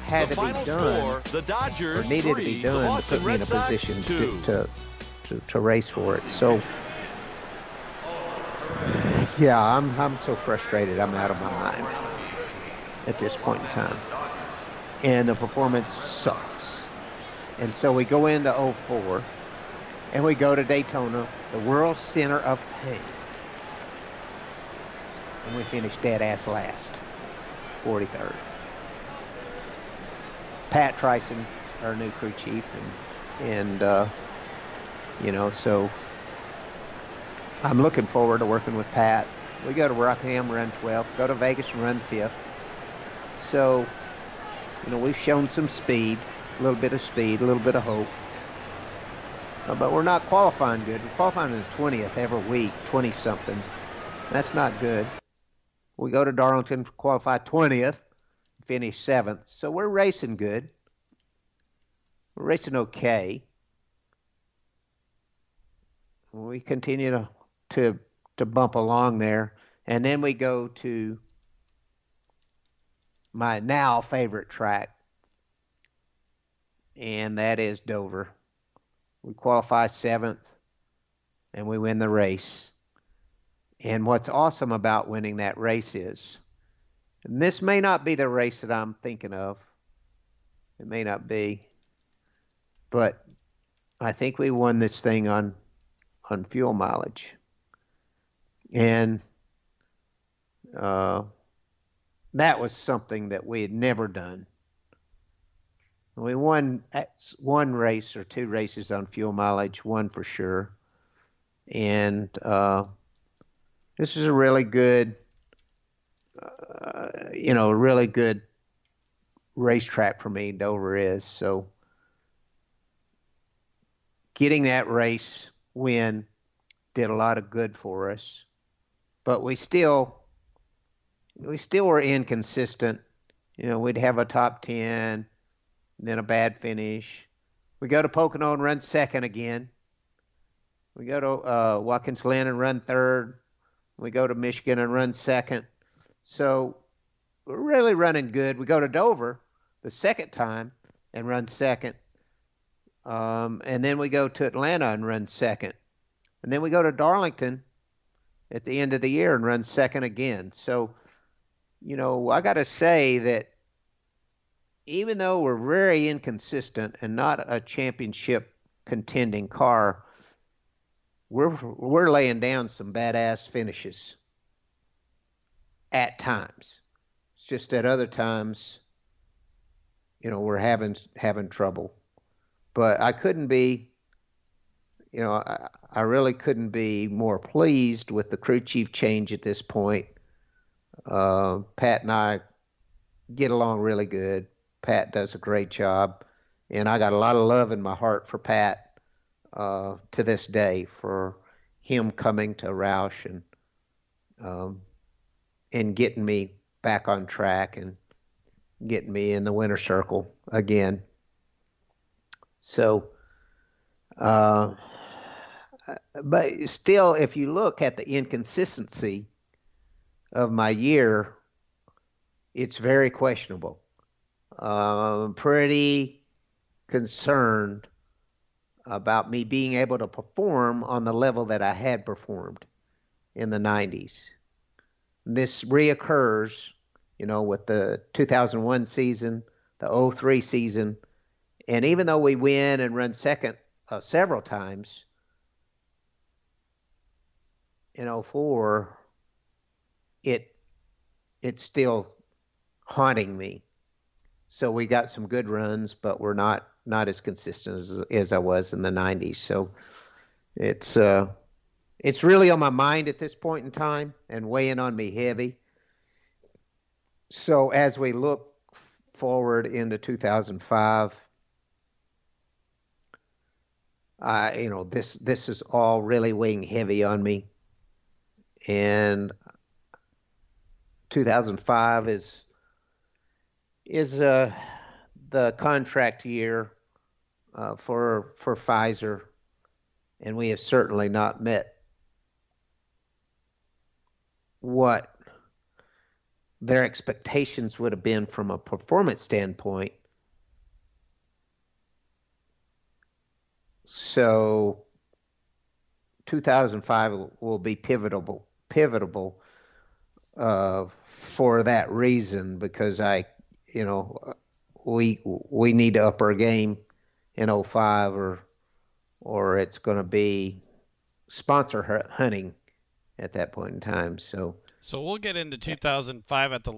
had to be done or needed to be done to put me in a position to race for it. So, yeah, I'm so frustrated. I'm out of my mind at this point in time. And the performance sucks. And so we go into 04, and we go to Daytona, the world center of pain. And we finish dead ass last, 43rd. Pat Tryson, our new crew chief, and so I'm looking forward to working with Pat. We go to Rockingham, run 12th, go to Vegas and run 5th. So, we've shown some speed, a little bit of speed, a little bit of hope. But we're not qualifying good. We're qualifying in the 20th every week, 20-something. That's not good. We go to Darlington, qualify 20th, finish 7th. So we're racing good. We're racing okay. We continue to bump along there. And then we go to my now favorite track, and that is Dover. We qualify 7th, and we win the race. And what's awesome about winning that race is, and this may not be the race that I'm thinking of. It may not be. But I think we won this thing on fuel mileage. And that was something that we had never done. We won one race or 2 races on fuel mileage, one for sure. And this is a really good, really good racetrack for me, Dover is. So getting that race win did a lot of good for us. But we still were inconsistent. We'd have a top 10, then a bad finish. We go to Pocono and run 2nd again. We go to Watkins Glen and run 3rd. We go to Michigan and run 2nd. So we're really running good. We go to Dover the 2nd time and run 2nd. And then we go to Atlanta and run 2nd. And then we go to Darlington at the end of the year and run 2nd again. So, I got to say that even though we're very inconsistent and not a championship contending car, we're laying down some badass finishes at times. It's just at other times, we're having trouble. But I couldn't be, I really couldn't be more pleased with the crew chief change at this point. Pat and I get along really good. Pat does a great job, and I got a lot of love in my heart for Pat to this day, for him coming to Roush and getting me back on track and getting me in the winner's circle again. So, but still, if you look at the inconsistency of my year, it's very questionable. I'm pretty concerned about me being able to perform on the level that I had performed in the 90s. This reoccurs, with the 2001 season, the 03 season, and even though we win and run second several times, in 04, it's still haunting me. So we got some good runs, but we're not as consistent as I was in the 90s. So it's really on my mind at this point in time and weighing on me heavy. So as we look forward into 2005, this is all really weighing heavy on me. And 2005 is the contract year for Pfizer, and we have certainly not met what their expectations would have been from a performance standpoint. So 2005 will be pivotal for that reason, because we need to up our game in 05 or it's going to be sponsor hunting at that point in time. So we'll get into 2005 at the